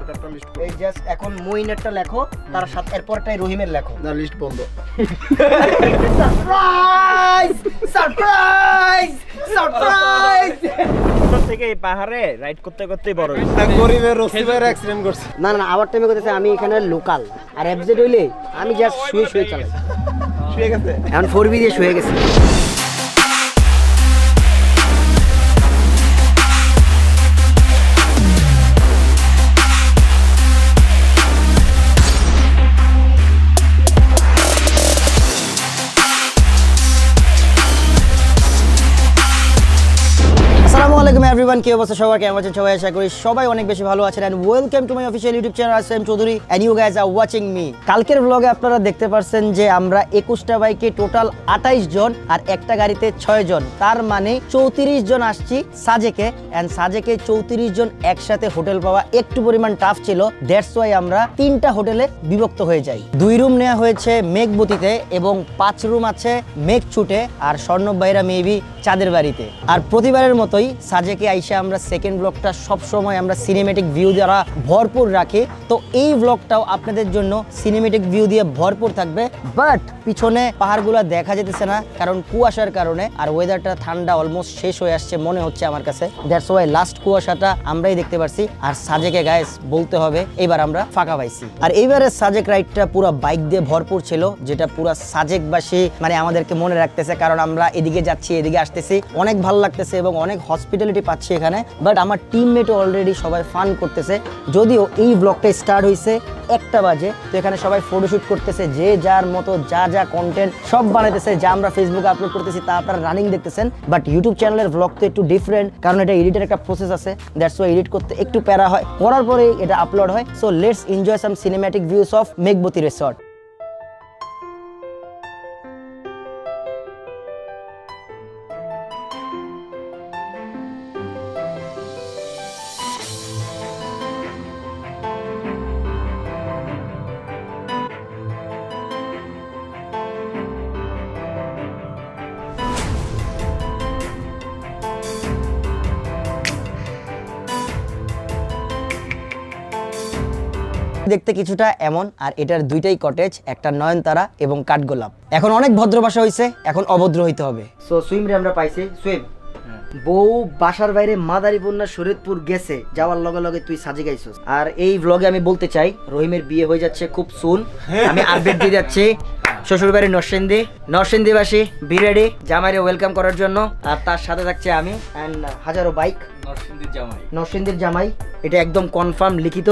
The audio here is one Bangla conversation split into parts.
সরকারটা লিস্ট এই জাস্ট এখন মুইনেরটা লেখো, তার সাথে এরপরটাই রহিমের লেখো। না লিস্ট বন্ধ। Surprise surprise surprise. ছোট থেকে এই পাহাড়ে রাইড করতে করতেই বড় হয়েছে। গরিবের রসিবের অ্যাক্সিডেন্ট করছে। না না আবার টাইমে করতেছে আমি এখানে লোকাল, আর এফজেড হইলে আমি জাস্ট শুয়ে শুয়ে চালাই। শুয়ে গেছে এখন 4B দিয়ে শুয়ে গেছে। আসসালামু আলাইকুম এভরিওয়ান, কি অবস্থা সবার, কেমন আছেন সবাই? আশা করি সবাই অনেক বেশি ভালো আছেন। And welcome to my official YouTube channel Asem Chowdhury and you guys are watching me. কালকের ব্লগে আপনারা দেখতে পারছেন যে আমরা 21টা বাইকে টোটাল 28 জন আর একটা গাড়িতে 6 জন, তার মানে 34 জন আসছি সাজেকে। এন্ড সাজেকে 34 জন একসাথে হোটেল পাওয়া একটু পরিমাণ টাফ ছিল, দ্যাটস ওয়াই আমরা 3টা হোটেলে বিভক্ত হয়ে যাই। 2 রুম নেওয়া হয়েছে মেঘবতীতে এবং 5 রুম আছে মেঘছুটে আর স্বর্ণব ভাইরা মেবি চাঁদের বাড়িতে। আর প্রতিবারের মতোই সাজেকে আইসা আমরা সেকেন্ড ব্লগটা সবসময় আমরা সিনেমেটিক ভিউ দ্বারা ভরপুর রাখি। তো এই ব্লগটাও আপনাদের জন্য সিনেমেটিক ভিউ দিয়ে ভরপুর থাকবে, বাট পিছনে পাহাড়গুলো দেখা যেতেছে না কারণ কুয়াশার কারণে, আর ওয়েদারটা ঠান্ডা অলমোস্ট শেষ হয়ে আসছে মনে হচ্ছে আমার কাছে। দ্যাটস ওয়াই লাস্ট কুয়াশাটা আমরাই দেখতে পারছি। আর সাজেকে গাইস বলতে হবে এইবার আমরা ফাঁকা পাইছি। আর এইবারের সাজেক রাইডটা পুরো বাইক দিয়ে ভরপুর ছিল, যেটা পুরো সাজেকবাসী মানে আমাদেরকে মনে রাখতেছে, কারণ আমরা এদিকে যাচ্ছি এদিকে আসতেছি, অনেক ভালো লাগতেছে এবং অনেক হসপিটালিটি পাচ্ছি এখানে। বাট আমার টিমমেটও অলরেডি সবাই ফান করতেছে, যদিও এই ব্লগটা স্টার্ট হয়েছে 1টা বাজে। তো এখানে সবাই ফটোশুট করতেছে, যে যার মতো যা যা কন্টেন্ট সব বানাইতেছে, যা আমরা ফেসবুকে আপলোড করতেছি তা আপনারা রানিং দেখতেছেন। বাট ইউটিউব চ্যানেলের ব্লগ তো একটু ডিফারেন্ট, কারণ এটা এডিটের একটা প্রসেস আছে, দ্যাটস ওয়াই এডিট করতে একটু প্যারা হয়, করার পরেই এটা আপলোড হয়। So let's enjoy some cinematic views of Meghbati resort. দেখতে কিছুটা এমন, আর এটার 2টাই কটেজ, একটা নয়নতারা এবং কাঠগোলাপ। এখন অনেক ভদ্র ভাষা হয়েছে, এখন অভদ্র হইতে হবে। সো সুইম রে আমরা পাইছি। সুইম বউ বাসার বাইরে মাদারীপুর শরীয়তপুর গেছে, যাওয়ার লগে লগে তুই সাজে গাইছস। আর এই ব্লগে আমি বলতে চাই রহিমের বিয়ে হয়ে যাচ্ছে খুব সুন। আমি আপডেট দিয়ে যাচ্ছি শ্বশুর বাড়ি নরসিংদীবাসী বি রেডি জামাইরে ওয়েলকাম করার জন্য। আর তার সাথে থাকছে আমি এন্ড হাজারো বাইক। নরসিংদীর জামাই এটা একদম কনফার্ম, লিখিত,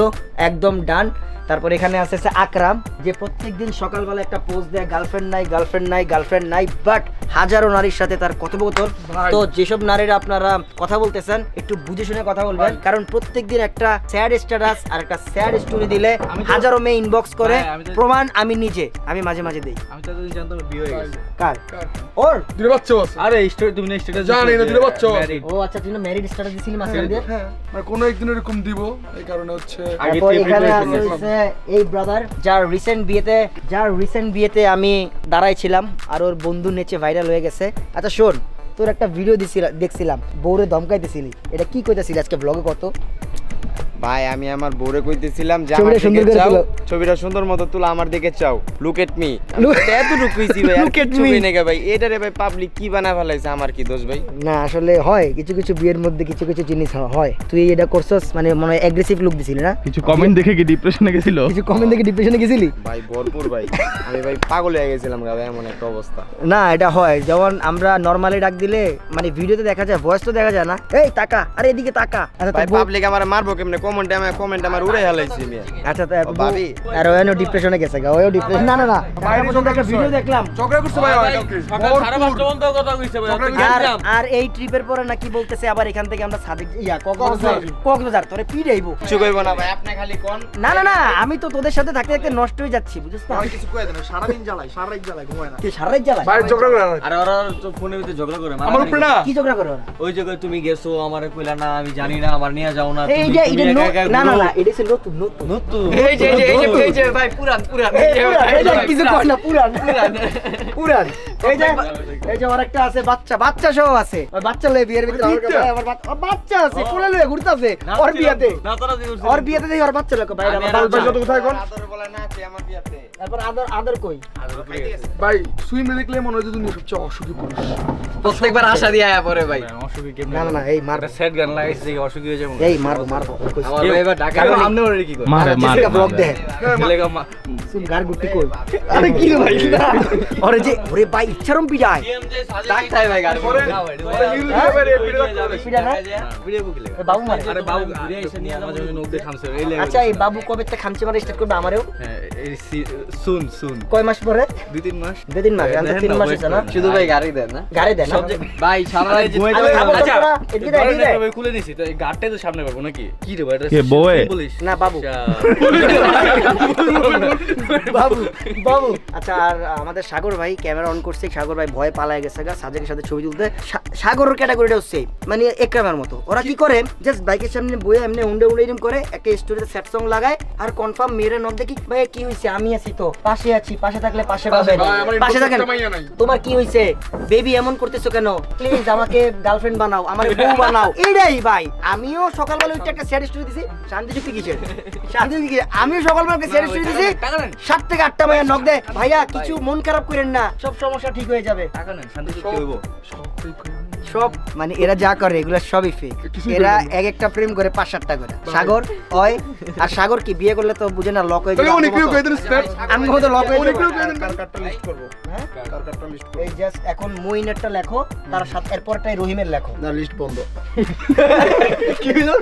একদম ডান। তারপর এখানে আছে আকরাম, যে প্রত্যেকদিন সকালবেলা একটা পোস্ট দেয় গার্লফ্রেন্ড নাই গার্লফ্রেন্ড নাই গার্লফ্রেন্ড নাই, বাট হাজারো নারীর সাথে তার কথোপকথন। তো যেসব নারীরা আপনারা কথা বলতেছেন একটু বুঝে শুনে কথা বলবেন, কারণ প্রত্যেকদিন একটা স্যাড স্ট্যাটাস আর একটা স্যাড স্টোরি দিলে হাজারো মেয়ে ইনবক্স করে। প্রমাণ আমি নিজে, আমি মাঝে মাঝে দেই। আমি তো জানতাম বিয়ে হয়ে গেছে। কার? ওর দিলে বাচ্চা আছে। আরে স্টোরি তুমি না স্ট্যাটাস জানি না দিলে বাচ্চা আছে। ও আচ্ছা, তুমি ম্যারিড স্ট্যাটাস দিছিলি মাঝে মাঝে? হ্যাঁ, মানে কোন একদিন এরকম দিব, এই কারণে হচ্ছে। তারপর এখানে আছে এই ব্রাদার, যার রিসেন্ট বিয়েতে আমি দাঁড়াইছিলাম আর ওর বন্ধু নেচে ভাইরাল হয়ে গেছে। আচ্ছা শোন, তোর একটা ভিডিও দেখছিলাম, বউরে ধমকাইতেছিলি, এটা কি কইতেছিলি আজকে ব্লগে কত? ভাই আমি আমার বউরে কইতেছিলাম যে ছবিটা সুন্দর মতো তুলা, আমার দিকে চাও, লুক এট মি। এতটুকু কইছি ভাই, আর কিছু কই না ভাই। এটারে ভাই পাবলিক কি বানা ফেলাইছে, আমার কি দোষ ভাই? না আসলে হয় কিছু কিছু বিয়ের মধ্যে কিছু কিছু জিনিস হয়। তুই এটা করছস মানে মনে অ্যাগ্রেসিভ লুক দিছিলি না? কিছু কমেন্ট দেখে কি ডিপ্রেশনে গেছিলি? ভাই ভরপুর ভাই, আমি ভাই পাগল হয়ে গেছিলাম ভাই, এমন একটা অবস্থা। না এটা হয়, যেমন আমরা নরমালি ডাক দিলে মানে ভিডিওতে দেখা যায়, ভয়েস তো দেখা যায় না, এই তাকা, আরে এদিকে তাকা। ভাই পাবলিক আমারে মারবো কেমনে? কমেন্ট আমার উড়ে হালাইছি আমি। আচ্ছা তো ভাবি আর ওয়নো ডিপ্রেশনে গেছে গা, ওয়ো ডিপ্রেশন। না বাইরে পর্যন্ত একটা ভিডিও দেখলাম, ঝগড়া করছে ভাই ওকে। সারা মাস বন্ধ কথা কইছে ভাই। আর এই ট্রিপের পরে নাকি বলতেছে আবার এখান থেকে আমরা সাদিক কক্সবাজার তোরে পিড়াইবো। কিছু কইবো না ভাই, আপনি খালি কোন। না আমি তো তোদের সাথে থাকতে থাকতে নষ্ট হয়ে যাচ্ছি, বুঝছ না? ভাই কিছু কই দেন, সারা দিন জ্বালাই, সারা রাত জ্বালাই, ঘুমায় না। কি সারা রাত জ্বালাই? ভাই ঝগড়া করে আর ওরা তো ফোনের ভিতরে ঝগড়া করে। আমার উপরে না কি ঝগড়া করে ওরা? ওই জায়গায় তুমি গেছো আমারে কইলা না, আমি জানি না, আমার নিয়ে যাও না। এই যে না এটা ছিল নতুন এই যে ভাই পুরান কিছু কয় না, পুরান এই যে আরেকটা আছে বাচ্চা সহ আছে ওই বাচ্চা লয়ে বিয়ের ভিতরে আমার বাচ্চা আছে কোলে লয়ে ঘুরতাছে ওর বিয়েতে দেখি ওর বাচ্চা লোক ভাই আমার ভাই যত কোথায় কোন আদর বলে না আছে আমার বিয়াতে তারপর আদর কই ভাই সুইমে দেখলে মনে হয় যে দুনিয়া সবচেয়ে অসুখী পুরুষ প্রত্যেকবার আশা দিয়ে আয়া পরে ভাই না এই মার সেট গান লাগাইছে যে অসুখী হয়ে যাবে এই মারবো আমার ভাই এবার ঢাকা আমনে ওরে কি করে মার ব্লগ দে ছেলেগা শুন গার গুটি কই আরে কি রে ভাই আরে যে ওরে ভাই ইচ্ছারম পিড়ায় ডাকতাই ভাই গাড়ি বাবু মারে আরে বাবু ঘুরে এসে নিয়ে আমার জন্য নখ দিয়ে খামছে এই আচ্ছা এই বাবু কবে থেকে খামচি মারা স্টার্ট করবে আমারও শুন কয় মাস পরে 2-3 মাস 2-3 মাস আমি 3 মাস হইছে না শুধু ভাই গাড়ি দেন না গাড়ি দেন ভাই সারা রাত ঘুমাই আচ্ছা এদিকে দে ভাই খুলে নিছি তো এই গাড়টাই তো সামনে পাবো নাকি কি রে ভাই এটা কে বউয়ে? বলিস না বাবু বাবু আচ্ছা আর আমাদের সাগর ভাই ক্যামেরা অন করছে সাগর ভাই ভয় পালায় গেছে গা সাজেকের সাথে ছবি তুলতে সাগরের ক্যাটাগরিটা হচ্ছে মানে একরামের মতো ওরা কি করে জাস্ট বাইকের সামনে বয়ে এমনি উন্ডে এরকম করে একটা স্টোরিতে সেট সং লাগায় আর কনফার্ম মেরে নক দেখি ভাই কি হইছে আমি আছি তো পাশে আছি পাশে থাকলে পাশে পাবে পাশে থাকেন তোমার কি হইছে বেবি এমন করতেছো কেন প্লিজ আমাকে গার্লফ্রেন্ড বানাও আমার বউ বানাও এটাই ভাই আমিও সকালবেলা উঠে একটা স্যাড স্টোরি দিছি শান্তি যুক্তি কিসের শান্তি যুক্তি আমিও সকালবেলা একটা স্যাড স্টোরি দিছি 7 থেকে 8টা ভাইয়া নক দেয় ভাইয়া কিছু মন খারাপ করেন না সব সমস্যা ঠিক হয়ে যাবে টাকা নেন শান্তি চুক্তি হইব সব মানে এরা যা করে এগুলো সবই ফেক এরা এক একটা প্রেম করে 5-7টা করে সাগর হয় আর সাগর কি বিয়ে করলে তো বুঝে না লক হয়ে যাবে অনেকেও কইতেন স্টেপ আমি তো লক হয়ে অনেকেও যাবে কইতেন কার্ডটা লিস্ট করব হ্যাঁ কার্ডটা লিস্ট করব এই জাস্ট এখন মুইনেরটা লেখো তার সাথে এরপরটাই রহিমের লেখো না লিস্ট বন্ধ কি হলো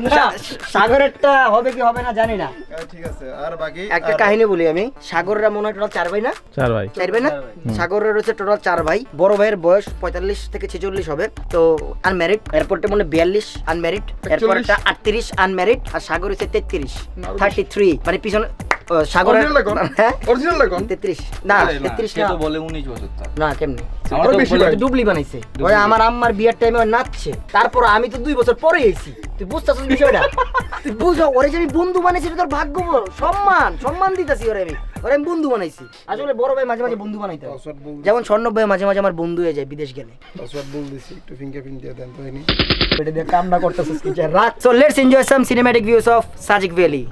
সাগরেরটা হবে কি হবে না জানি না ঠিক আছে আর বাকি একটা কাহিনী বলি আমি সাগররা মনে হয় টোটাল 4 ভাই না 4 ভাই 4 ভাই না সাগরের হচ্ছে টোটাল 4 ভাই বড় ভাইয়ের বয়স 45 থেকে 46 হবে তো আনম্যারিড এরপরটা মনে 42 আনম্যারিড এরপরটা 38 আনম্যারিড আর সাগর হচ্ছে 33 মানে পিছনে সাগরের হ্যাঁ অরিজিনাল লাগান 33 না 33 না তো বলে 19 বছর তার না কেমনে আমার বেশি ভাই ডুবলি বানাইছে ওই আমার আম্মার বিয়ের টাইমে ও নাচছে তারপর আমি তো 2 বছর পরে এসেছি তুই বুঝতাছিস বিষয়টা তুই বুঝো ওরে যে আমি বন্ধু বানাইছি এটা তোর ভাগ্য বল সম্মান দিতাছি ওরে আমি বন্ধু বানাইছি আসলে বড় ভাই মাঝে মাঝে বন্ধু বানাইতে হয়। যেমন স্বর্ণব ভাই মাঝে মাঝে আমার বন্ধু হয়ে যায় বিদেশ গেলে পাসওয়ার্ড বল দিছি একটু ফিঙ্গারপ্রিন্ট দিয়ে দেন তো এনি পেটে দিয়ে কাম না করতেছিস কি রাত so let's enjoy some cinematic views of Sajek valley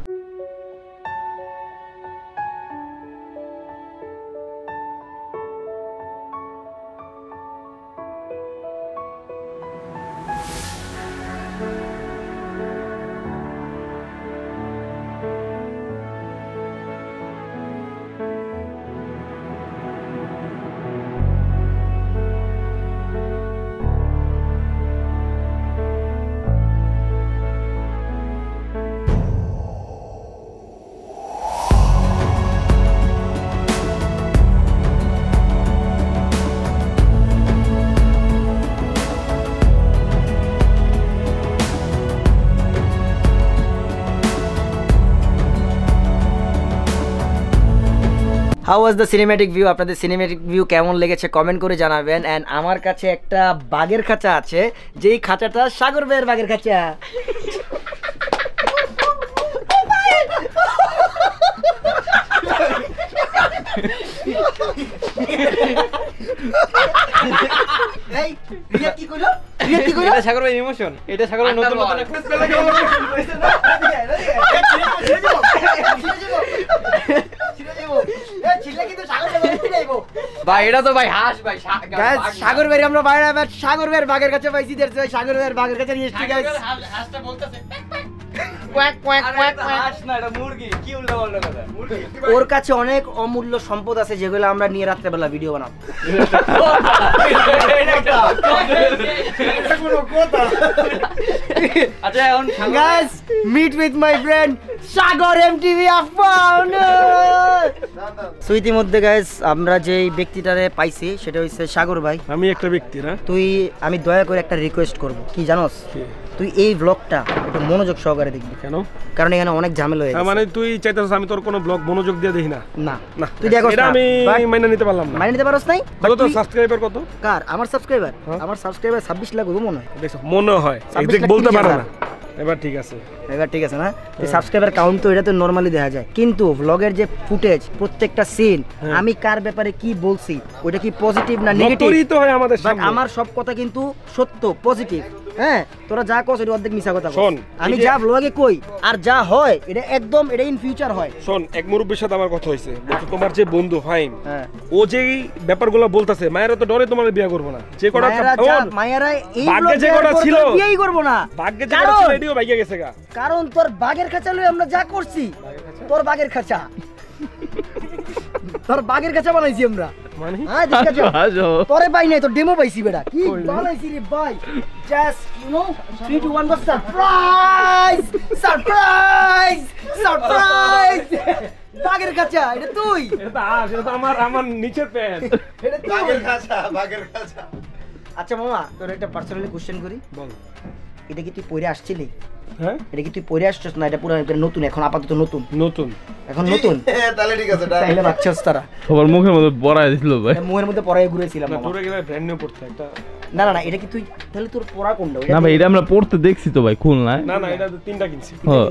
how was the cinematic view আপনাদের সিনেম্যাটিক ভিউ কেমন লেগেছে কমেন্ট করে জানাবেন এন্ড আমার কাছে একটা বাঘের খাঁচা আছে যেই খাঁচাটা সাগর ভাইয়ের বাঘের খাঁচা এই রিয়া কি কইলো এটা সাগর ভাই ইমোশন এটা সাগর ভাই নতুন ভাই এটা তো ভাই হাস ভাই সাগর ভাই আমরা বাইরে সাগর ভাইয়ের বাঘের কাছে পাইছি দেখছি সাগর ভাইয়ের বাঘের কাছে নিয়ে এসেছি গাইস হাসটা বলতেছে কোয়াক কোয়াক কোয়াক হাস না এটা মুরগি কি উল্টাপাল্টা কথা মুরগি ওর কাছে অনেক অমূল্য সম্পদ আছে যেগুলো আমরা নিয়ে রাত্রেবেলা ভিডিও বানাবো আচ্ছা এখন guys meet with my friend Sagar MTV Afan so ইতিমধ্যে গাইস আমরা যেই ব্যক্তিটারে পাইছি সেটা হচ্ছে সাগর ভাই আমি একটা ব্যক্তি না আমি দয়া করে একটা রিকোয়েস্ট করব কি জানোস তুই এই ব্লগটা একটু মনোযোগ সহকারে দেখবি কেন কারণ এখানে অনেক ঝামেলা হয়ে গেছে মানে তুই চাইতেছিস আমি তোর কোনো ব্লগ মনোযোগ দিয়ে দেখি না না না তুই দেখোস এটা না আমি but মাইনা নিতে পারলাম না মাইনে নিতে পারোস নাই কত তোর সাবস্ক্রাইবার কত কার আমার সাবস্ক্রাইবার হ্যাঁ। আমার সাবস্ক্রাইবার 26 লাখ হবে মনে হয় দেখো মনে হয় 26 এক্সাক্ট লাখ বলতে 30 পারো হাজার। না এবার ঠিক আছে। এবার ঠিক আছে না? সাবস্ক্রাইবার কাউন্ট তো এটা তো নরমালি দেখা যায়, কিন্তু ভ্লগের যে ফুটেজ প্রত্যেকটা সিন আমি কার ব্যাপারে কি বলছি ওটা কি পজিটিভ না নেগেটিভ তো হয় আমাদের বাট সামনে। আমার সব কথা কিন্তু সত্য পজিটিভ। হ্যাঁ, তোরা যা কস এটা অর্ধেক মিছা কথা শোন, আমি এই যে- যা ভ্লগে কই আর যা হয় এটা একদম এটা ইন ফিউচার হয়। শোন, এক মুরব্বীর সাথে আমার কথা হয়েছে, বলছে তোমার যে বন্ধু ফাইম, হ্যাঁ, ও যেই ব্যাপারগুলো বলতাছে, মায়েরা তো ডরে তোমার বিয়ে করবো না। যে কটা মায়েরা এই ভাগ্যে যে vlog কটা দেওয়ার পর ছিল, তোর বিয়েই করবো না। ভাগ্যে যে কারণ- কটা ছিল এটিও ভাগ্যে গেছে গা। কারণ তোর বাঘের খাঁচা লই আমরা যা করছি, তোর বাঘের খাঁচা তোর বাঘের খাঁচা বানাইছি আমরা। মানে হ্যাঁ, তোরে পাই নাই, তোর ডেমো পাইছি বেটা। কি বানাইছি রে ভাই, জাস্ট ইউ নো 3 2 1 বাস সারপ্রাইজ সারপ্রাইজ সারপ্রাইজ। বাঘের খাঁচা এটা তুই, এটা তো আমার নিচের প্যান্ট। এটা তুই। বাগের খাঁচা। আচ্ছা মামা, তোর একটা পার্সোনালি কোশ্চেন করি, বল। এটা কি তুই পরে আসছিলি? হ্যাঁ, এটা কি তুই পরে আসছিস না এটা পুরো নতুন? এখন আপাতত নতুন, নতুন। এখন নতুন। তাহলে ঠিক আছে, তাইলে বাচ্চাস তারা সবার মুখের মধ্যে বড়াই দিছিল ভাই। মুহের মধ্যে পড়াই ঘুরেছিলাম না, মামা। তোরে গেলে ব্র্যান্ড নিউ পড়তে একটা। না না না, এটা কি তুই তাহলে তোর পড়া কোনটা? না ভাই, এটা আমরা পড়তে দেখছি তো ভাই খুলনায়। না না, এটা তো তিনটা কিনছি। হ্যাঁ।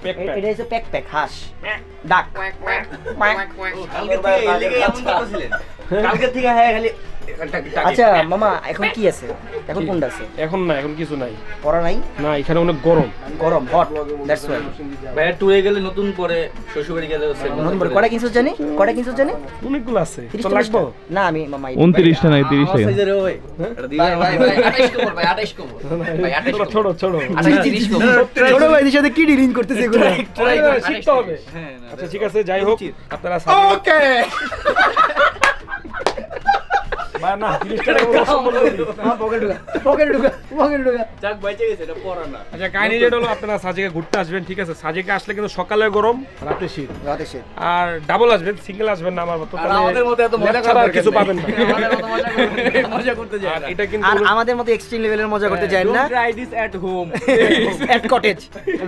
Pack pack. এটা হচ্ছে প্যাক প্যাক হাঁস ডাক। কালকে থেকে হ্যাঁ খালি আচ্ছা মামা, এখন কি আছে? এখন কোনটা আছে? এখন না, এখন কিছু নাই। পড়া নাই, না, এখানে অনেক গরম। গরম হট, দ্যাটস ওয়াই। বাইরে ট্যুরে গেলে নতুন পরে শ্বশুরবাড়ি গেলে হচ্ছে নতুন করে কটা কিনছিস জানি? কটা কিনছিস জানি? অনেকগুলো আছে। 30 তো 40 লাগবো? না আমি মামা 29টা নাকি 30 টাকা। সাইজের ওই এটা দিয়ে ভাই 28 কমর ভাই 28 কমর ভাই 28 কমর ছোট ছোট। 30 কমর ছোট ভাইদের সাথে কি ডিলিং করতেছে এগুলো? শিখতে হবে। হ্যাঁ আচ্ছা ঠিক আছে, যাই হোক আপনারা ওকে ভাই না 30 টাকা করে সম্বল করি। পকেটে ঢুকা। যাক বাইচে গেছে এটা পড়া না আচ্ছা, কাহিনী যেটা হলো, আপনারা সাজেকে ঘুরতে আসবেন, ঠিক আছে? সাজেকে আসলে কিন্তু সকালে গরম, রাতে শীত। রাতে সে আর ডাবল আসবেন, সিঙ্গেল আসবেন না আমার মতো। আর আমাদের মতো এত মজা ছাড়া আর করার কিছু পাবেন না। আমাদের মতো মজা করতে যায় আর না এটা কিন্তু আর আমাদের মতো এক্সট্রিম লেভেলের মজা করতে চাই না। Try this at home at cottage.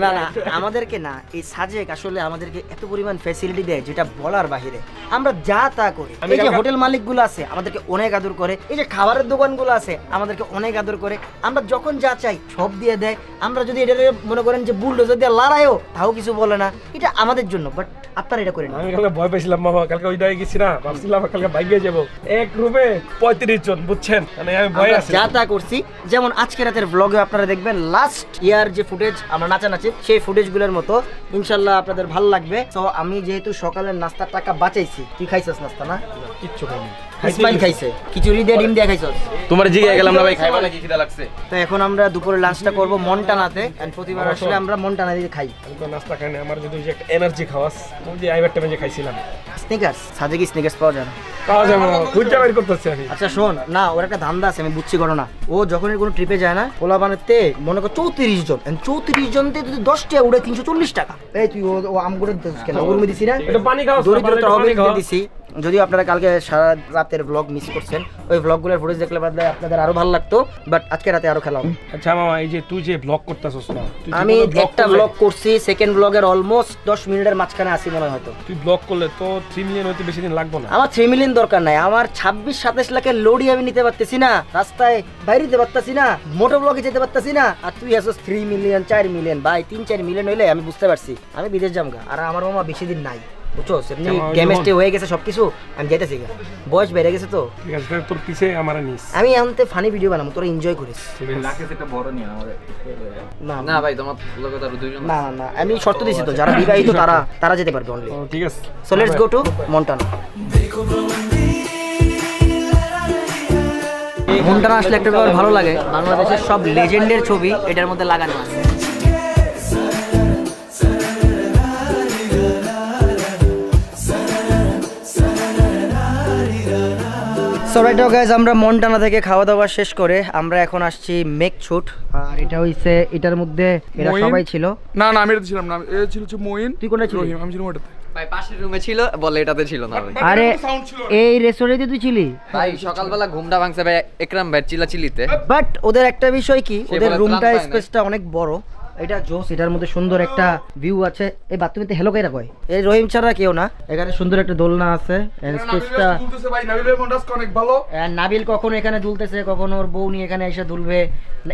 না না, আমাদেরকে না, এই সাজেক আসলে আমাদেরকে এত পরিমাণ ফ্যাসিলিটি দেয় যেটা বলার বাহিরে। আমরা যা তা করি। এই যে হোটেল মালিকগুলো আছে আমাদেরকে অনেক আদর করে, এই যে খাবারের দোকানগুলো আছে আমাদেরকে অনেক আদর করে। আমরা যখন যা চাই সব দিয়ে দেয়। আমরা যদি এটা মনে করেন যে বুলডোজার দিয়ে লড়াইও, তাও কিছু বলে না। এটা আমাদের জন্য, বাট আপনারা এটা করেন না। আমি কালকে ভয় পেয়েছিলাম মামা, কালকে ওই জায়গায় গেছি না, ভাবছিলাম কালকে বাইকে যাবো, এক রুমে 35 জন, বুঝছেন? মানে আমি ভয় আমরা আছি। যা তা করছি। যেমন আজকে রাতের ব্লগে আপনারা দেখবেন লাস্ট ইয়ার যে ফুটেজ আমরা নাচানাচি, সেই ফুটেজগুলোর মতো ইনশাল্লাহ আপনাদের ভালো লাগবে। তো আমি যেহেতু সকালের নাস্তার টাকা বাঁচাইছি, তুই খাইছিস নাস্তা না? কিচ্ছু খাইনি। ইসমাইল খাইছে, খিচুড়ি দিয়ে ডিম দিয়ে খাইছস। তোমার জিজ্ঞাসা গেলাম না ভাই খাইবা নাকি খিদা লাগছে তো এখন আমরা দুপুরে লাঞ্চটা করব মন্টানাতে, এন্ড প্রতিবার আসলে আমরা মন্টানা দিয়ে খাই। আমি তো নাস্তা খাইনি, আমার যদি ওই যে একটা এনার্জি খাওয়াস, ওই যে আইবার টাইমে যে খাইছিলাম। স্নিকার্স, সাজে কি স্নিকার্স পাওয়া যায় না? পাওয়া যাবে মামা, খুঁজে বের করতেছি আমি। আচ্ছা শোন না, ওর একটা ধান্দা আছে, আমি বুঝছি ঘটনা। ও যখন কোনো ট্রিপে যায় না, পোলা বানাতে মনে কর 34 জন, 34 জনতে যদি 10 টাকা উড়ে 340 টাকা। এই তুই ও আম করে দিস কেন? ওগুলো দিছি না, এটা পানি খাওয়াস না, দরিদ্রতা হবে পানি খাওয়া। দিছি। যদিও আপনারা কালকে সারা রাতের ব্লগ মিস করছেন, ওই ব্লগগুলোর ফুটেজ দেখলে বাদে আপনাদের আরো ভালো লাগতো, বাট আজকে রাতে আরো খেলা হবে। আচ্ছা মামা, এই যে তুই যে ব্লগ করতেছস না, তুই আমি জীবনে vlog একটা করলে- ব্লগ করছি, সেকেন্ড ব্লগের অলমোস্ট 10 মিনিটের মাঝখানে আসি মনে হয় হয়তো। তুই ব্লগ করলে তো 3 মিলিয়ন হইতে বেশি দিন লাগবে না। আমার 3 মিলিয়ন দরকার নাই, আমার 26-27 লাখের লোডই আমি নিতে পারতেছি না, রাস্তায় বাইরে যেতে পারতেছি না, মোটো ব্লগে যেতে পারতেছি না। আর তুই আসছিস 3 মিলিয়ন 4 মিলিয়ন, ভাই 3-4 মিলিয়ন হইলে আমি বুঝতে পারছি আমি বিদেশ যামগা। আর আমার মামা বেশি দিন নাই, বুঝছো? এমনি কেমিস্ট্রি হয়ে গেছে সবকিছু, আমি যাইতেছি গা, বয়স বেড়ে গেছে তো। ঠিক আছে, তাহলে তোর পিছে আমার নিস। আমি আনতে ফানি ভিডিও বানাবো, তোরা এনজয় করিস। ঠিক আছে। লাখে সেটা বড় নিয়ে আমাদের না না ভাই তোমার লগে তো দুইজন না না, আমি শর্ত দিছি তো, যারা বিবাহিত তারা যেতে পারবে অনলি। ও, ঠিক আছে। So let's go to Montana. Montana আসলে একটা ব্যাপার ভালো লাগে, বাংলাদেশের সব লেজেন্ডের ছবি এটার মধ্যে লাগানো আছে। সো রাইট নাও গাইস, আমরা মন্টানা থেকে খাওয়া দাওয়া শেষ করে আমরা এখন আসছি মেঘছুট। আর এটা হইছে, এটার মধ্যে এরা মঈন? সবাই ছিল। না না, আমি এটা ছিলাম না, এ ছিল হচ্ছে মঈন। তুই কোনটা ছিলি? রহিম, আমি ছিলাম ওটাতে। ভাই পাশের রুমে ছিল বলে এটাতে ছিল না ভাই আরে এই রেস্টুরেন্টে তুই ছিলি? ভাই সকালবেলা ঘুমটা ভাঙছে ভাই একরাম ভাই চিল্লাচিল্লিতে বাট ওদের একটা বিষয় কি, ওদের বলে রুমটা ত্রাণ পায় না। স্পেসটা অনেক বড়। এটা জোস, এটার মধ্যে সুন্দর একটা ভিউ আছে। এই বাথরুমেতে হেলো কইরা কয়, এই রহিম ছাড়া কেউ না। এখানে সুন্দর একটা দোলনা আছে, এন্ড স্পেসটা দুলতেছে ভাই, নাবিলের মনটা অনেক ভালো। নাবিল কখনো এখানে দুলতেছে, কখনো ওর বউ নিয়ে এখানে এসে দুলবে।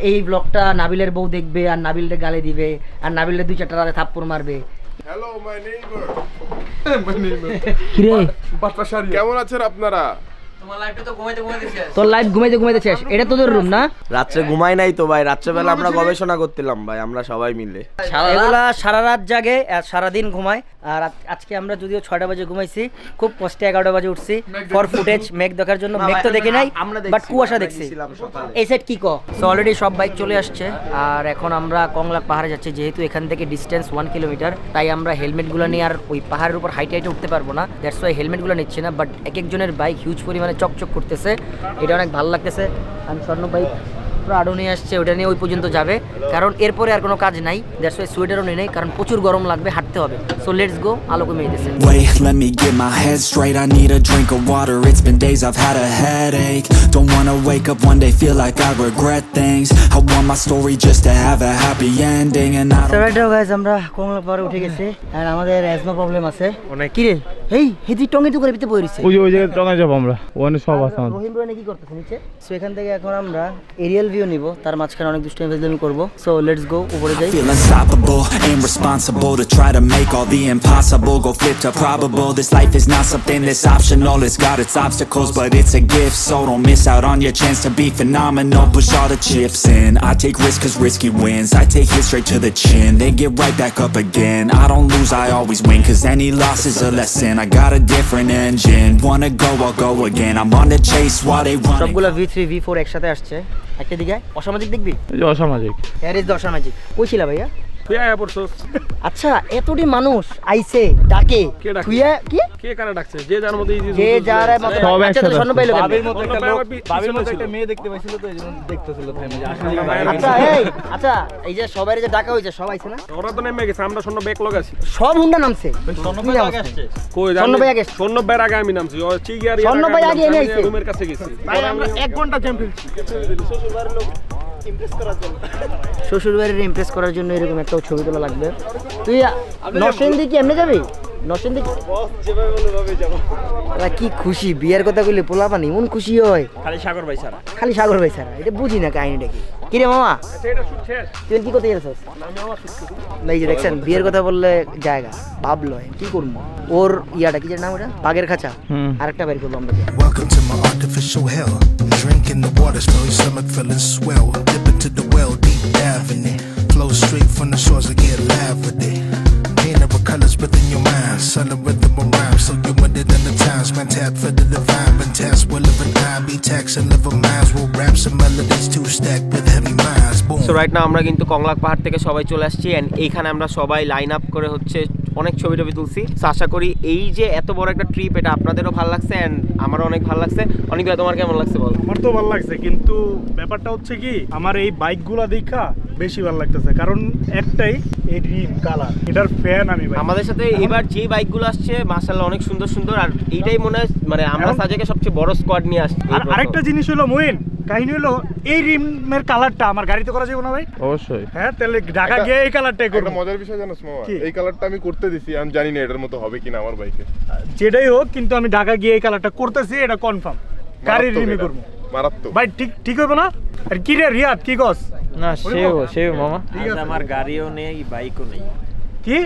এই ব্লগটা নাবিলের বউ দেখবে আর নাবিলকে গালি দিবে আর নাবিলের 2-4টা রাতে থাপ্পড় মারবে। হ্যালো মাই নেইবার, কি রে বাচ্চা শাড়ি কেমন আছেন আপনারা? তোর লাইফ ঘুমাইতে ঘুমাইতে শেষ। এটা তোদের রুম না? রাত্রে ঘুমাই নাই তো ভাই, রাত্রেবেলা আমরা গবেষণা করতেছিলাম ভাই, আমরা সবাই মিলে। এগুলা সারা রাত জাগে আর সারাদিন ঘুমায়। আর আজকে আমরা যদিও 6টা বাজে ঘুমাইছি, খুব কষ্টে 11টা বাজে উঠছি ফর ফুটেজ, মেঘ দেখার জন্য। মেঘ তো দেখি নাই, বাট কুয়াশা দেখছি। এই সাইড কি কো? সো অলরেডি সব বাইক চলে আসছে আর এখন আমরা কংলাক পাহাড়ে যাচ্ছি। যেহেতু এখান থেকে ডিস্টেন্স 1 কিলোমিটার, তাই আমরা হেলমেটগুলো নিয়ে আর ওই পাহাড়ের উপর হাইটে হাইটে উঠতে পারবো না। দ্যাটস ওয়াই হেলমেটগুলো নিচ্ছি না। বাট এক একজনের বাইক হিউজ পরিমাণে চকচক করতেছে, এটা অনেক ভালো লাগতেছে। আমি স্বর্ণ বাইক প্রাডো নিয়ে আসছে, ওটা নিয়ে ওই পর্যন্ত যাবে, কারণ এরপরে আর কোনো কাজ নাই। দ্যাটস ওয়াই সোয়েটারও নিয়ে নেই, কারণ প্রচুর গরম লাগবে, হাঁটতে হবে। So let's go. আলো কমে যেতেছে। Wait, let me get my head straight. I need a drink of water. It's been days I've had a headache. Don't wanna wake up one day feel like I regret things. I want my story just to have a happy ending, and I don't. So guys, আমরা কংলাক পাহাড়ে উঠে গেছি আর আমাদের অ্যাজমা প্রবলেম আছে অনেক। কি রে এই হেদি টঙ্গে তো করে ভিতরে পড়িছে। ওই জায়গায় টঙ্গায় যাব আমরা, ওখানে সব আছে আমাদের। রহিম রহিম কি করতেছে নিচে? সো এখান থেকে এখন আমরা এরিয়াল ভিউ নিব, তার মাঝখানে অনেক দুষ্টামি ফাজলামি করব। সো লেটস গো, উপরে যাই। Feel unstoppable and responsible to try to make all the impossible go flip to probable. This life is not something that's optional. It's got its obstacles, but it's a gift. So don't miss out on your chance to be phenomenal. Push all the chips in. I take risks 'cause risky wins. I take it straight to the chin, then get right back up again. I don't lose, I always win, 'cause any loss is a lesson. I got a different engine. Wanna go, I'll go again. I'm on the chase while they run. সবগুলা V3 V4 একসাথে আসছে। একটা দিকে অসামাজিক দেখবি? এই যে অসামাজিক। এর ইজ অসামাজিক। কইছিলা ভাইয়া? তুই আয়া পড়ছস। আচ্ছা, এতটি মানুষ আইছে ডাকে, কে ডাকে? তুই কি কে কারে ডাকছে? যে যার মধ্যে যে যার মত সব আচ্ছা, তো একসাথে স্বর্ণ পাইলো কেন? বাবির মধ্যে একটা মেয়ে আচ্ছা আচ্ছা, এই যে সবাই যে ডাকা হইছে, সব আইছে না? ওরা তো নেমে গেছে, আমরা স্বর্ণ ব্যাগ লাগাইছি। সব হুন্ডা নামছে। কই স্বর্ণ ভাই আগে, স্বর্ণ ব্যাগ আগে আমি নামছি। ও চিগিয়ার স্বর্ণ ভাই আগে এনে আইছে। রুমের কাছে গেছি। ভাই আমরা 1 ঘন্টা জ্যাম ফেলছি। শ্বশুর বাড়ির ইমপ্রেস করার জন্য এরকম একটা ছবি তোলা লাগবে। তুই নরসিংদী কি এমনি যাবি? নরসিংদী কি খুশি, বিয়ের কথা কইলে পোলাপানি মন খুশি হয়। খালি সাগর ভাই ছাড়া। খালি সাগর ভাই ছাড়া, এটা বুঝি না কাহিনীটা কি। কি রে মামা, এটা শুট শেষ। তুই কি করতে গেছিস? এই যে দেখছেন, বিয়ের কথা বললে জায়গা ভাবলো কি করবো। ওর ইয়াটা কি নাম, ওটা বাগের খাঁচা। আরেকটা বের করবো আমরা। Welcome to my artificial hell. Drinking the water, smell your stomach feeling swell. Dip into the well, deep dive in it. Flow straight from the shores and get live with it. Painted colors within your mind, solid rhythm of rhyme. So you with it in the times, man, tap for the divine. But task will live and die, be tax and live a minds. We'll rap some melodies to stack with heavy minds. Boom. So right now আমরা কিন্তু কংলাক পাহাড় থেকে সবাই চলে আসছি, এন্ড এইখানে আমরা সবাই লাইন আপ করে হচ্ছে অনেক ছবি টবি তুলছি। সো আশা করি এই যে এত বড় একটা ট্রিপ, এটা আপনাদেরও ভালো লাগছে এন্ড আমারও অনেক ভালো লাগছে। অনেক তোমার কেমন লাগছে বল? আমার তো ভালো লাগছে, কিন্তু ব্যাপারটা হচ্ছে কি, আমার এই বাইকগুলো দেখা বেশি ভালো লাগতেছে, কারণ একটাই এই রিম কালার, এটার ফ্যান আমি ভাই। আমাদের সাথে এবার যে বাইকগুলো আসছে মাশাআল্লাহ অনেক সুন্দর সুন্দর, আর এইটাই মনে হয় মানে আমরা সাজেকে সবচেয়ে বড় স্কোয়াড নিয়ে আসছি। আর আরেকটা জিনিস হলো মোহিন, কাহিনী হলো এই রিমের কালারটা আমার গাড়িতে করা যাবে না ভাই? অবশ্যই। হ্যাঁ, তাহলে ঢাকা গিয়ে এই কালারটাই করব। একটা মজার বিষয় জানোস মামা, এই কালারটা আমি করতে দিছি, আমি জানি না এটার মতো হবে কিনা আমার বাইকে। যেটাই হোক, কিন্তু আমি ঢাকা গিয়ে এই কালারটা করতেছি, এটা কনফার্ম গাড়ির রিমে করব। মারাত্মক ভাই, ঠিক হবে না? আর কি রে রিয়াদ, কি কস? না সেও মামা। ঠিক আছে, আমার গাড়িও নেই, বাইকও নেই। কি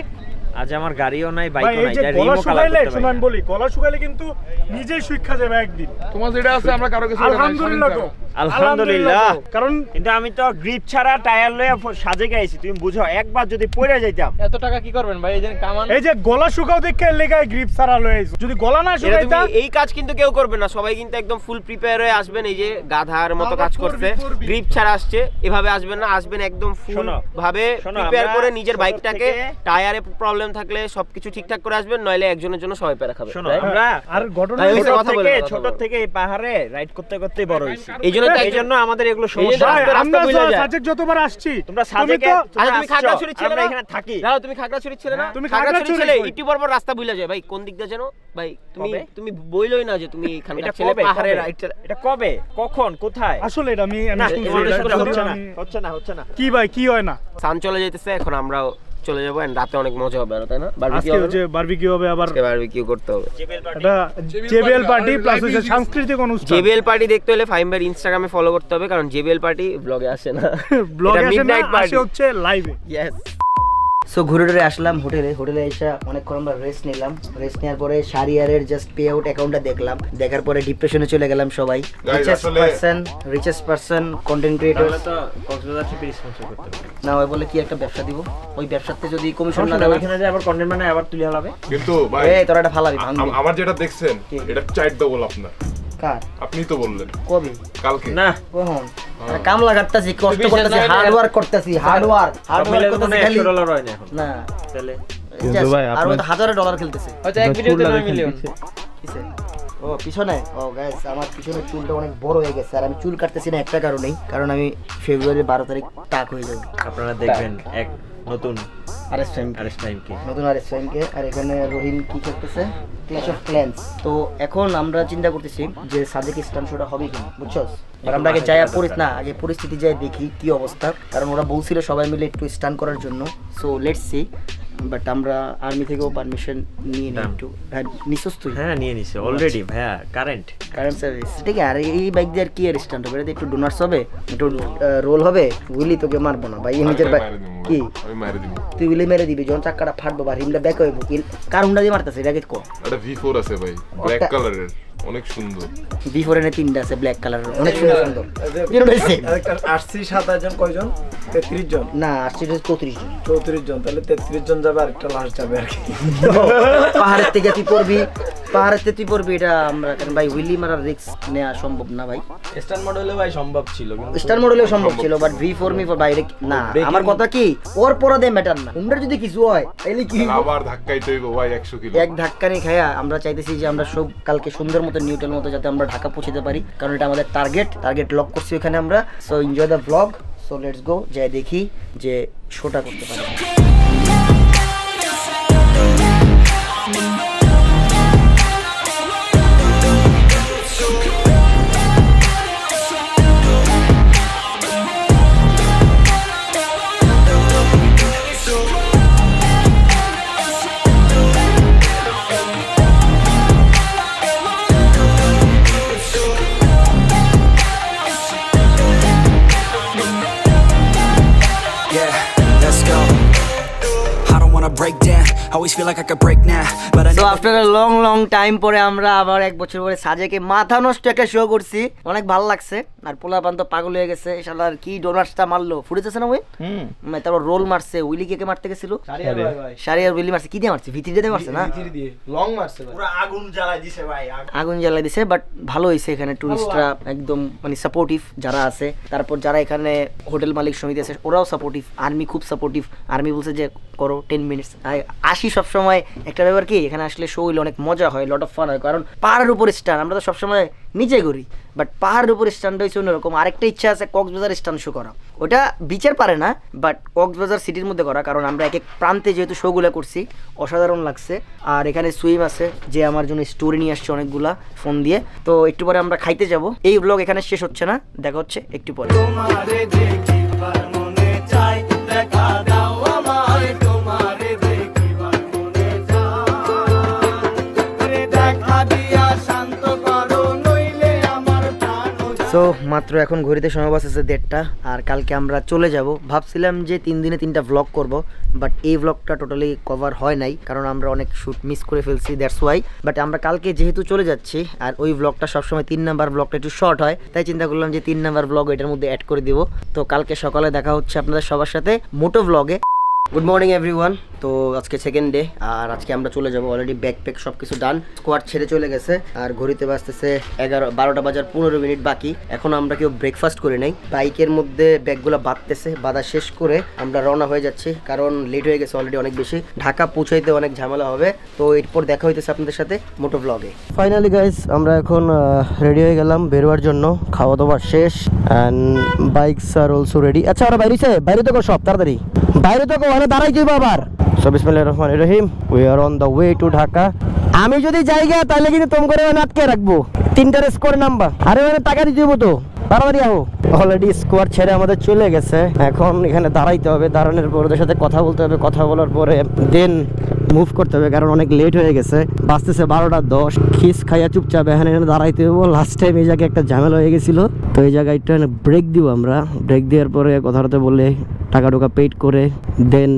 আজ আমার গাড়িও নাই, ভাই, বাইকও এই নাই, যে যা গলা রিমো কালার শুকাইলে, করতে শুনুন পারি। বলি, গলা শুকাইলে কিন্তু নিজেই শিক্ষা যাবে একদিন। তোমার যেটা আছে আমরা কারো কিছু আলহামদুলিল্লাহ গো, আলহামদুলিল্লাহ। কারণ কিন্তু আমি তো গ্রিপ ছাড়া টায়ার লয়ে সাজে গাইছি, তুমি বুঝো, একবার যদি পড়ে যাইতাম। এত টাকা কি করবেন ভাই? এই যে কামান, এই যে গলা শুকাও দেখে লেগায় গ্রিপ সারা লয়ে আইছো, যদি গলা না শুকাইতা। এই কাজ কিন্তু কেউ করবে না, সবাই কিন্তু একদম ফুল প্রিপেয়ার হয়ে আসবেন। এই যে গাধার মতো কাজ করছে, গ্রিপ ছাড়া আসছে, এভাবে আসবেন না, আসবেন একদম ফুল ভাবে প্রিপেয়ার করে নিজের বাইকটাকে। টায়ারে প্রবলেম থাকলে সবকিছু ঠিকঠাক করে আসবেন, নইলে একজনের জন্য সবাই প্যারা খাবে। শোনো, আমরা আর ঘটনা কথা বলে ছোট থেকে এই পাহাড়ে রাইড করতে করতেই বড় হইছি। এই জন্য এইজন্য আমাদের এগুলো সমস্যা। আমরা সাজেক যতবার আসছি তোমরা সাজেকে তুমি খাগড়াছড়ি ছেলে না? এখানে থাকি। দাঁড়াও, তুমি খাগড়াছড়ি ছেলে না? তুমি খাগড়াছড়ি ছেলে কই? ইটি বরাবর রাস্তা ভুলে যায় ভাই, কোন দিক দিয়ে জানো ভাই? তুমি বইলই না যে তুমি এখানকার ছেলে, কবে? পাহাড়ে কবে? রাইট। এটা কবে, কখন, কোথায়? আসলে এটা আমি না, শুনছি, এটা হচ্ছে না। কি ভাই কি হয় না? সান চলে যাইতেছে, এখন আমরাও চলে যাবো, and রাতে অনেক মজা হবে, তাই না? আজকে হচ্ছে বারবিকিউ হবে, আবার বারবিকিউ করতে হবে। এটা জেবিএল পার্টি প্লাস হচ্ছে সাংস্কৃতিক অনুষ্ঠান। জেবিএল পার্টি দেখতে হলে ফাহিম ভাইয়ের ইনস্টাগ্রামে ফলো করতে হবে, কারণ জেবিএল পার্টি ব্লগে আসে না, ব্লগে আসে না, মিডনাইট পার্টি আসে হচ্ছে লাইভে। ইয়েস। সো ঘুরে টুরে আসলাম হোটেলে এসে অনেকক্ষণ আমরা রেস্ট নিলাম। রেস্ট নেওয়ার পরে শারিয়ারের জাস্ট পে আউট অ্যাকাউন্টটা দেখলাম, দেখার পরে ডিপ্রেশনে চলে গেলাম সবাই। Richest person content creator Cox's Bazar থেকে স্পন্সর করতে হবে না, ওই বলে কি একটা ব্যবসা দিব, ওই ব্যবসাতে যদি কমিশন না দেয় ওইখানে যে আবার কন্টেন্ট বানায় আবার তুলে হবে। কিন্তু ভাই এই তোরা এটা ফালাবি ভাঙবি। আমার যেটা দেখছেন এটা চাইট ডবল আপনার। কার? আপনি তো বললেন কবি কালকে না কখন কাম লাগাতাছি, কষ্ট করতেছি, হার্ড ওয়ার্ক করতেছি, হার্ড ওয়ার্ক করতেছি খালি $1 হয় না এখন না। তাহলে কিন্তু ভাই আর ওই তো $1000 খেলতেছে। হয়তো এক ভিডিওতে 9 মিলিয়ন। কিসে? ও পিছনে। ও গাইস আমার পিছনে চুলটা অনেক বড় হয়ে গেছে, আর আমি চুল কাটতেছি না একটা কারণেই, কারণ আমি ফেব্রুয়ারি 12 তারিখ টাক হয়ে যাবে। আপনারা দেখবেন এক নতুন আরএস টাইম কে নতুন আরএস টাইম কে। আর এখানে রহিম কি করতেছে? Clash of clans. তো এখন আমরা চিন্তা করতেছি যে সাজেক স্টান শোটা হবে কিনা, বুঝছস? আর আমরা আগে যাই আগে পরিস্থিতি যাই দেখি কি অবস্থা, কারণ ওরা বলছিল সবাই মিলে একটু স্টান করার জন্য। So let's see. বাট আমরা আর্মি থেকেও পারমিশন নিয়ে নিই একটু। নিছস তুই? হ্যাঁ নিয়ে নিছে অলরেডি ভাইয়া, কারেন্ট সার্ভিস। ঠিক আছে। আর এই বাইক দিয়ে আর কি আর স্টান্ট হবে? একটু ডোনার্স হবে, একটু রোল হবে। উইলি তোকে মারবো না ভাই, নিজের বাইক কি আমি মেরে দিব। তুই উইলি মেরে দিবি যখন চাক্কাটা ফাটবো বা রিমটা ব্যাক হইব। কার হুন্ডা দিয়ে মারতেছে এটা কো? এটা V4 আছে ভাই, ব্ল্যাক কালারের, অনেক সুন্দর। V4 এর 3টা আছে ব্ল্যাক কালারের, অনেক সুন্দর। যেটা হইছে আসছি 7 জন, কয়জন? 33 জন না, আসছে 34 জন। তাহলে 33 জন যাবে, আর একটা লাস্ট যাবে আর কি। পাহাড়ের থেকে তুই পড়বি এটা আমরা, কারণ ভাই উইলি মারার রিস্ক নেওয়া সম্ভব না ভাই। স্টার মডেলে ভাই সম্ভব ছিল, কিন্তু স্টার মডেলেও সম্ভব ছিল, বাট V4 বাইরে না। আমার কথা কি ওর পরাদে ম্যাটার না, হুন্ডার যদি কিছু হয় তাহলে কি আবার ধাক্কাইতে হইব ভাই 100 কিলো। এক ধাক্কা নিয়ে খায়া আমরা চাইতেছি যে আমরা সব কালকে সুন্দর মতো নিউট্রাল মতো যাতে আমরা ঢাকা পৌঁছতে পারি, কারণ এটা আমাদের টার্গেট লক করছি এখানে আমরা। So enjoy the blog. So let's go, যাই দেখি যে শোটা করতে পারি। break down. Always feel like I could break now, but I So never... after a long time পরে আমরা আবার এক বছর পরে সাজেকে মাথা নষ্ট একটা শো করছি, অনেক ভালো লাগছে। আর পোলাপান তো পাগল হয়ে গেছে, শালার কি ডোনার্সটা মারলো, ফুটেছে না ওই তারপর রোল মারছে। উইলি কে মারতে গেছিল? শারিয়ার উইলি মারছে। কি দিয়ে মারছে? ভিতরি দিয়ে মারছে না, লং মারছে ভাই, পুরো আগুন জ্বালাই দিছে ভাই, আগুন জ্বালাই দিছে। বাট ভালো হয়েছে, এখানে টুরিস্টরা একদম মানে সাপোর্টিভ যারা আছে, তারপর যারা এখানে হোটেল মালিক সমিতি আছে ওরাও সাপোর্টিভ, আর্মি খুব সাপোর্টিভ। আর্মি বলছে যে করো 10 মিনিটস। আসি সবসময় একটা ব্যাপার কি, এখানে আসলে শো হইলে অনেক মজা হয়, লট অফ ফান হয়, কারণ পাহাড়ের উপর স্টান। আমরা তো সবসময় নিচে করি, বাট পাহাড়ের উপর স্টান্ড হয়েছে অন্যরকম। আরেকটা ইচ্ছা আছে কক্সবাজার স্টান শো করা, ওটা বিচের পারে না, বাট কক্সবাজার সিটির মধ্যে করা, কারণ আমরা এক এক প্রান্তে যেহেতু শোগুলো করছি অসাধারণ লাগছে। আর এখানে সুইম আছে, যে আমার জন্য স্টোরি নিয়ে আসছে অনেকগুলা ফোন দিয়ে। তো একটু পরে আমরা খাইতে যাব। এই ব্লগ এখানে শেষ হচ্ছে না, দেখা হচ্ছে একটু পরে। তো মাত্র এখন ঘড়িতে সময় বাঁচেছে 1:30, আর কালকে আমরা চলে যাব। ভাবছিলাম যে 3 দিনে 3টা ব্লগ করব, বাট এই ব্লগটা টোটালি কভার হয় নাই, কারণ আমরা অনেক শ্যুট মিস করে ফেলছি, দ্যাটস ওয়াই। বাট আমরা কালকে যেহেতু চলে যাচ্ছি, আর ওই ব্লগটা সবসময় 3 নাম্বার ব্লগটা একটু শর্ট হয়, তাই চিন্তা করলাম যে 3 নাম্বার ব্লগ এটার মধ্যে অ্যাড করে দিব। তো কালকে সকালে দেখা হচ্ছে আপনাদের সবার সাথে মোটো ব্লগে। Good morning everyone. তো আজকে সেকেন্ড ডে, আর আজকে আমরা চলে যাব। অলরেডি ব্যাকপ্যাক সব কিছু ডান, স্কোয়াড ছেড়ে চলে গেছে, আর ঘড়িতে বাজতেছে 12টা বাজার 15 মিনিট বাকি। এখন আমরা কেউ ব্রেকফাস্ট করে নেই, বাইকের মধ্যে ব্যাগগুলো বাঁধতেছে, বাঁধা শেষ করে আমরা রওনা হয়ে যাচ্ছি, কারণ লেট হয়ে গেছে অলরেডি অনেক বেশি। ঢাকা পৌঁছাইতে অনেক ঝামেলা হবে, তো এরপর দেখা হইতেছে আপনাদের সাথে মোটো ব্লগে। ফাইনালি গাইস, আমরা এখন রেডি হয়ে গেলাম বেরোয়ার জন্য। খাওয়া দাওয়া শেষ and bikes are also ready. আচ্ছা ওরা বাইরে তো সব তাড়াতাড়ি বাইরে তো ওখানে দাঁড়াই যাইব আবার। সো বিসমিল্লাহির রহমানির রহিম, we are on the way to Dhaka. আমি যদি জায়গা তাহলে কিন্তু তোম করে আটকে রাখবো, 3টা স্কোর নাম্বার। আরে মানে টাকা দিতে দেবো তো, তাড়াতাড়ি আহো। অলরেডি স্কোয়াড ছেড়ে আমাদের চলে গেছে, এখন এখানে দাঁড়াইতে হবে। দাঁড়ানোর পর ওদের সাথে কথা বলতে হবে, কথা বলার পরে দেন মুভ করতে হবে, কারণ অনেক লেট হয়ে গেছে। বাঁচতেছে 12টা 10। খিস খাইয়া চুপচাপ এখানে দাঁড়াইতে হবো। লাস্ট টাইম এই জায়গায় একটা ঝামেলা হয়ে গেছিলো, তো এই জায়গায় একটু ব্রেক দিব আমরা। ব্রেক দেওয়ার পরে কথা বলে টাকা টোকা পেইড করে দেন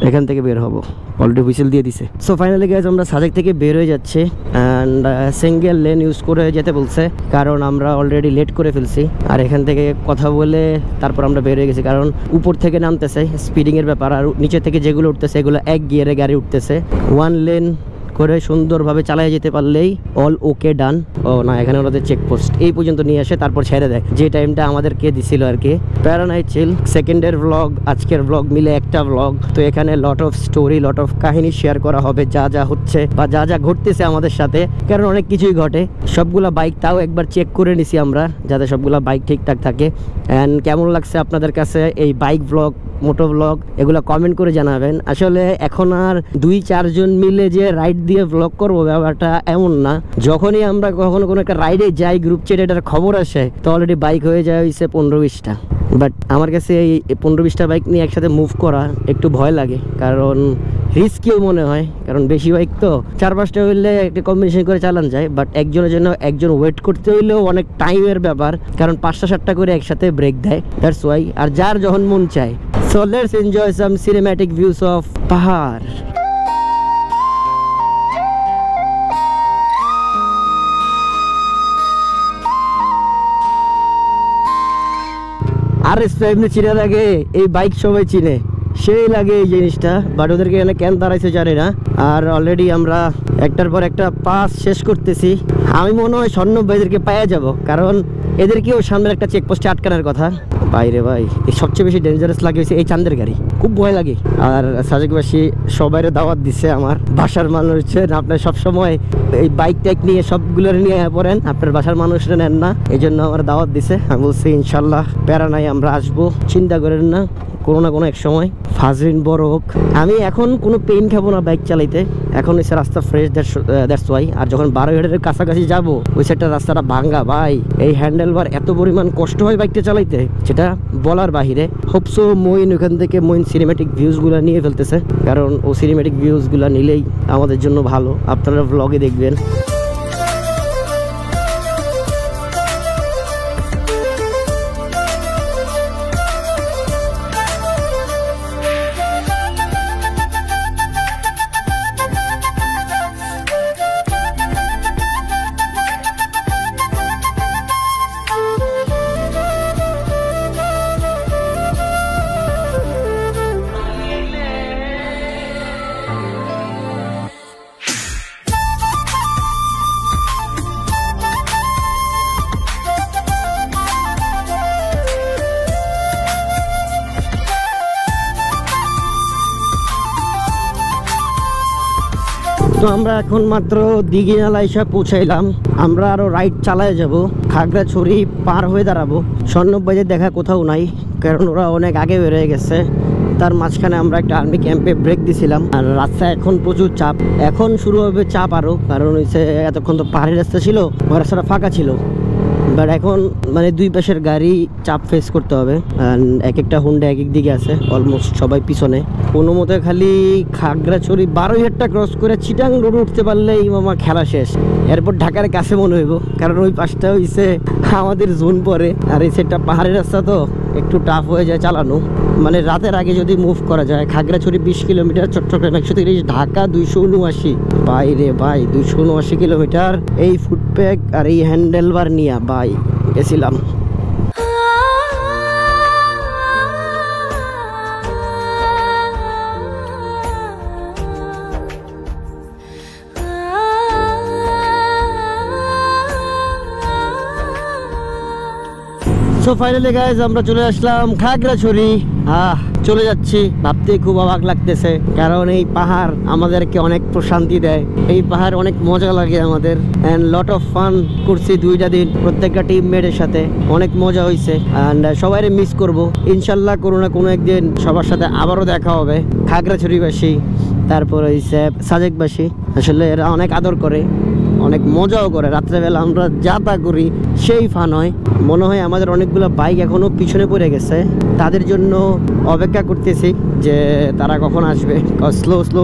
এখান থেকে বের হবো। অলরেডি হুইসেল দিয়ে দিছে। সো ফাইনালি গাইস, আমরা সাজেক থেকে বের হয়ে যাচ্ছি অ্যান্ড সিঙ্গেল লেন ইউজ করে যেতে বলছে, কারণ আমরা অলরেডি লেট করে ফেলছি। আর এখান থেকে কথা বলে তারপর আমরা বের হয়ে গেছি, কারণ উপর থেকে নামতেছে স্পিডিংয়ের ব্যাপার, আর নিচে থেকে যেগুলো উঠতেছে এগুলো এক গিয়ারে গাড়ি উঠতেছে। 1 লেন করে সুন্দরভাবে চালিয়ে যেতে পারলেই অল ওকে ডান। ও না, এখানে ওদের চেকপোস্ট এই পর্যন্ত নিয়ে আসে, তারপর ছেড়ে দেয়, যে টাইমটা আমাদেরকে দিছিল আর কি। প্যারানাই চিল সেকেন্ডের ব্লগ, আজকের ব্লগ মিলে একটা ব্লগ। তো এখানে lot of story, lot of কাহিনী শেয়ার করা হবে, যা যা হচ্ছে বা যা যা ঘটতেছে আমাদের সাথে, কারণ অনেক কিছুই ঘটে। সবগুলা বাইক তাও একবার চেক করে নিছি আমরা, যাতে সবগুলা বাইক ঠিকঠাক থাকে। অ্যান্ড কেমন লাগছে আপনাদের কাছে এই বাইক ব্লগ, মোটো ব্লগ, এগুলো কমেন্ট করে জানাবেন। আসলে এখন আর 2-4 জন মিলে যে রাইড দিয়ে ব্লগ করবো ব্যাপারটা এমন না। যখনই আমরা কখনো কোনো একটা রাইডে যাই, গ্রুপ চ্যাটে এটার খবর আসে, তো অলরেডি বাইক হয়ে যায় হয়েছে 15-20টা। বাট আমার কাছে এই 15-20টা বাইক নিয়ে একসাথে মুভ করা একটু ভয় লাগে, কারণ রিস্কিও মনে হয়, কারণ বেশি বাইক তো 4-5টা হইলে একটা কম্বিনেশন করে চালান যায়, বাট একজনের জন্য একজন ওয়েট করতে হইলেও অনেক টাইমের ব্যাপার, কারণ 5টা-7টা করে একসাথে ব্রেক দেয়, দ্যাটস ওয়াই। আর যার যখন মন চায়। So let's enjoy some cinematic views of Pahar. আর এমনি চিনে লাগে, এই বাইক সবাই চিনে, সেই লাগে এই জিনিসটা, বাট ওদেরকে এখানে কেন দাঁড়াইছে জানি না। আর অলরেডি আমরা একটার পর একটা পাস শেষ করতেছি। আমি মনে হয় স্বর্ণব ভাইদেরকে পাওয়া যাব, কারণ এদেরকেও সামনের একটা চেকপোস্টে আটকানোর কথা। বাইরে ভাই, এই সবচেয়ে বেশি ডেঞ্জারাস লাগে হচ্ছে এই চাঁদের গাড়ি, খুব ভয় লাগে। আর সাজেকবাসী সবাইরে দাওয়াত দিচ্ছে, আমার বাসার মানুষ হচ্ছেন, আপনার সবসময় এই বাইক টাইক নিয়ে সবগুলো নিয়ে পড়েন, আপনার বাসার মানুষরা নেন না, এই জন্য আমার দাওয়াত দিছে। আমি বলছি ইনশাল্লাহ প্যারা নাই, আমরা আসবো, চিন্তা করেন না, কোনো না কোনো এক সময়। ফাজরিন বড় হোক, আমি এখন কোনো পেইন খাবো না বাইক চালাইতে, এখন হচ্ছে রাস্তা ফ্রেশ, দ্যাটস ওয়াই। আর যখন 12 কাছাকাছি যাবো, ওই সাইডটা রাস্তাটা ভাঙ্গা ভাই, এই হ্যান্ডেল বার এত পরিমাণ কষ্ট হয় বাইকটা চালাইতে, যেটা বলার বাহিরে। হোপসো মইন ওখান থেকে সিনেমেটিক ভিউজগুলো নিয়ে ফেলতেছে, কারণ ও সিনেমেটিক ভিউজগুলো নিলেই আমাদের জন্য ভালো, আপনারা ব্লগে দেখবেন। তো আমরা এখন মাত্র দিঘিনালা এসে পৌঁছাইলাম, আমরা আরো রাইড চালায় যাব, খাগড়াছড়ি পার হয়ে দাঁড়াবো। স্বর্ণব ভাইদের দেখা কোথাও নাই, কারণ ওরা অনেক আগে বেরিয়ে গেছে। তার মাঝখানে আমরা একটা আর্মি ক্যাম্পে ব্রেক দিছিলাম। আর রাস্তায় এখন প্রচুর চাপ, এখন শুরু হবে চাপ আরো, কারণ হচ্ছে এতক্ষণ তো পাহাড়ি রাস্তা ছিল, রাস্তাটা ফাঁকা ছিল, বাট এখন মানে দুই পাশের গাড়ি চাপ ফেস করতে হবে। এক একটা হুন্ডা এক এক দিকে আছে, অলমোস্ট সবাই পিছনে। কোনো মতে খালি খাগড়াছড়ি 12 ক্রস করে চিটাং রোড উঠতে পারলেই মামা খেলা শেষ। এরপর ঢাকার কাছে মনে হইব, কারণ ওই পাশটা হইছে আমাদের জোন পরে, আর এই সাইডটা পাহাড়ি রাস্তা তো একটু টাফ হয়ে যায় চালানো। মানে রাতের আগে যদি মুভ করা যায়, খাগড়াছড়ি 20 কিলোমিটার, চট্টগ্রাম 130, ঢাকা 279। বাইরে ভাই 279 কিলোমিটার এই ফুটপ্যাক আর এই হ্যান্ডেল বার নিয়ে ভাই গেছিলাম। সো ফাইনালি গাইজ আমরা চলে আসলাম খাগড়াছড়ি। চলে যাচ্ছি, ভাবতে খুব অবাক লাগতেছে, কারণ এই পাহাড় আমাদেরকে অনেক প্রশান্তি দেয়। এই পাহাড় অনেক মজা লাগে আমাদের, এন্ড লট অফ ফান করছি 2টা দিন প্রত্যেকটা টিমমেটের সাথে, অনেক মজা হয়েছে। এন্ড সবাই মিস করব ইনশাল্লাহ, কোনো না কোনো একদিন সবার সাথে আবারও দেখা হবে। খাগড়াছড়িবাসী, তারপর হইছে সাজেকবাসী, আসলে এরা অনেক আদর করে, অনেক মজাও করে। রাত্রেবেলা আমরা যা তা করি, সেই ফান হয়। মনে হয় আমাদের অনেকগুলো বাইক এখনো পিছনে পড়ে গেছে, তাদের জন্য অপেক্ষা করতেছি যে তারা কখন আসবে। স্লো স্লো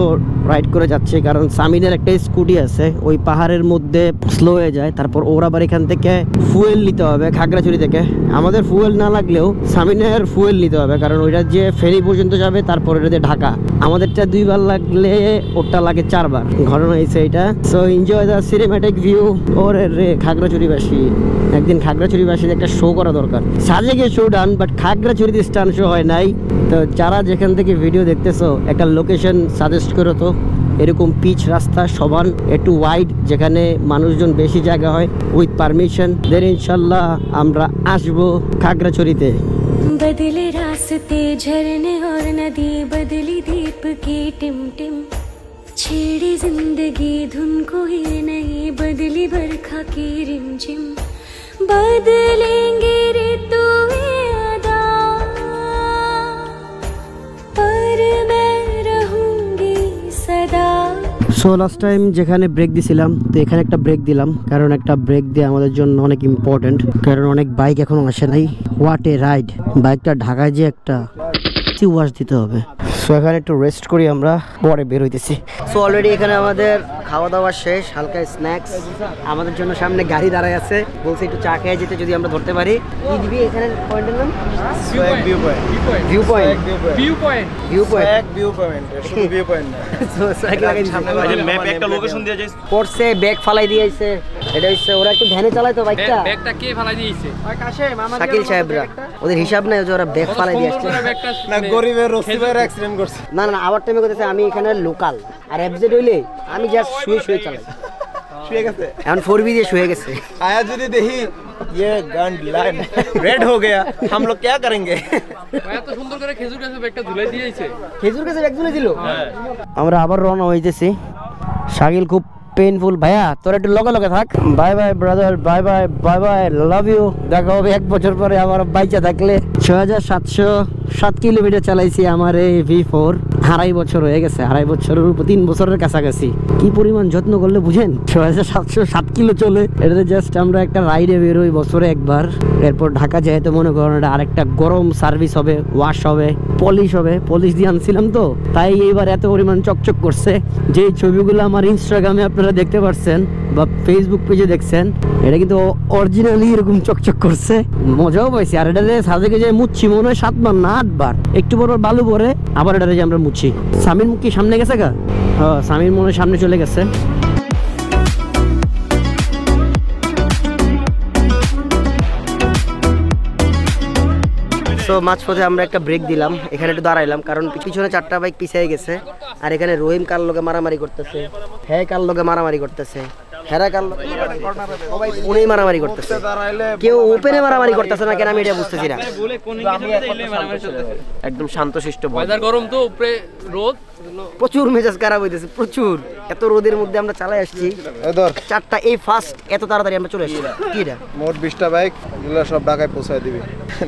রাইড করে যাচ্ছে, কারণ সামিনের একটা স্কুটি আছে, ওই পাহাড়ের মধ্যে স্লো হয়ে যায়। তারপর ওরা আবার এখান থেকে ফুয়েল নিতে হবে খাগড়াছড়ি থেকে। আমাদের ফুয়েল না লাগলেও সামিনের ফুয়েল নিতে হবে, কারণ ওইটা যে ফেরি পর্যন্ত যাবে, তারপর এটা দিয়ে ঢাকা। আমাদেরটা 2 বার লাগলে ওটা লাগে 4 বার। ঘটনা হয়েছে এটা। So enjoy the cinematic view. ওরে রে খাগড়াছড়িবাসী, একদিন খাগড়াছড়িবাসীর একটা শো করা দরকার। সাজেকে শো ডান, বাট খাগড়াছড়িতে স্টান শো হয় নাই। তো যারা যেখান থেকে ভিডিও দেখতেছো, একটা লোকেশন সাজেস্ট করো তো, এরকম পিচ রাস্তা, সমান, একটু ওয়াইড, যেখানে মানুষজন বেশি জায়গা হয়, উইথ পারমিশন। দেন ইনশাল্লাহ আমরা আসবো খাগড়াছড়িতে। बदले रास्ते झरने और नदी, बदली दीप की टिमटिम, छेड़ी जिंदगी धुन को ही नहीं, बदली बरखा की रिमझिम, बदलेंगे ऋतुएं अदा, पर मैं रहूंगी सदा। সো লাস্ট টাইম যেখানে ব্রেক দিছিলাম, তো এখানে একটা ব্রেক দিলাম, কারণ একটা ব্রেক দিয়ে আমাদের জন্য অনেক ইম্পর্টেন্ট, কারণ অনেক বাইক এখনো আসে নাই। What a ride! বাইকটা ঢাকায় যে একটা ওয়াশ দিতে হবে। সো এখানে একটু রেস্ট করি, আমরা পরে বের হইতেছি। সো অলরেডি এখানে আমাদের খাওয়া দাওয়া শেষ, হালকা স্ন্যাক্স আমাদের জন্য সামনে গাড়ি দাঁড়ায় আছে, বলছি একটু চা খেয়ে যেতে যদি আমরা ধরতে পারি। কি দিবি এখানে পয়েন্টের নাম? View point. ম্যাপ একটা লোকেশন দিয়ে যাইছে, পড়ছে ব্যাগ ফালাই দিয়েছে। এটা হচ্ছে ওরা একটু ধ্যানে চালায় তো বাইকটা। ব্যাগটা কে ফালাই দিয়েছে? শাকিল সাহেবরা, ওদের হিসাব নাই যে ওরা ব্যাগ ফালাই দিয়েছে। না গরিবের রসিবের অ্যাক্সিডেন্ট করছে। না না, আবার টাইমে কইতেছে আমি এখানে লোকাল, আর এফজেড হইলে আমি জাস্ট শুয়ে শুয়ে চালাই। শুয়ে গেছে এখন 4B দিয়ে শুয়ে গেছে। आया যদি দেখি ये गन लाइन रेड हो गया, हम लोग क्या करेंगे? এত সুন্দর করে খেজুর গাছে ব্যাগটা ঝুলাই দিয়েছে। খেজুর গাছে ব্যাগ ঝুলে দিল। আমরা আবার রওনা হইতেছি। শাকিল খুব পেইনফুল। ভাইয়া তোর একটু লগে লগে থাক। Bye bye brother, bye bye, bye bye, love you. দেখা হবে 1 বছর পরে আমার বাইচা থাকলে। 6707 কিলোমিটার চালাইছি আমার এই V4। 2.5 বছর হয়ে গেছে, 2.5 বছরের উপর 3 বছরের কাছাকাছি। কি পরিমাণ যত্ন করলে বুঝেন? 6707 কিলো চলে। এটাতে জাস্ট আমরা একটা রাইডে বেরোই বছরে একবার। এরপর ঢাকা যেহেতু মনে করেন এটা আরেকটা গরম সার্ভিস হবে, ওয়াশ হবে, পলিশ হবে। পলিশ দিয়ে আনছিলাম তো, তাই এইবার এত পরিমাণ চকচক করছে। যে ছবিগুলো আমার ইনস্টাগ্রামে আপনারা দেখতে পাচ্ছেন বা ফেসবুক পেজে দেখছেন, এটা কিন্তু অরিজিনালি এরকম চকচক করছে। মজাও পাইছি। আর এটাতে সাজেকে যে মুচ্ছি মনে হয় 7 বার না 8 বার। একটু পর বালু পরে আবার এটাতে যে আমরা মুচ্ছি। সামির কি সামনে গেছে গা? হ্যাঁ, সামির মনে হয় সামনে চলে গেছে। সো মাঝপথে আমরা একটা ব্রেক দিলাম, এখানে একটু দাঁড়াইলাম, কারণ পিছনে 4টা বাইক পিছিয়ে গেছে। আর এখানে রহিম কার লগে মারামারি করতেছে, হ্যাঁ কার লগে মারামারি করতেছে, হেরা কার লগে সবাই ফোনেই মারামারি করতেছে। কেউ ওপেনে মারামারি করতেছে না কেন আমি এটা বুঝতেছি না। একদম শান্তশিষ্ট। গরম তো, উপরে রোদ, প্রচুর মেজাজ খারাপ হইতেছে, প্রচুর। এত রোদের মধ্যে আমরা চালাই আসছি। 4টা এই ফার্স্ট এত তাড়াতাড়ি আমরা চলে আসছি। কি রে মোট 20টা বাইক, এগুলো সব ঢাকায় পৌঁছায় দিবে।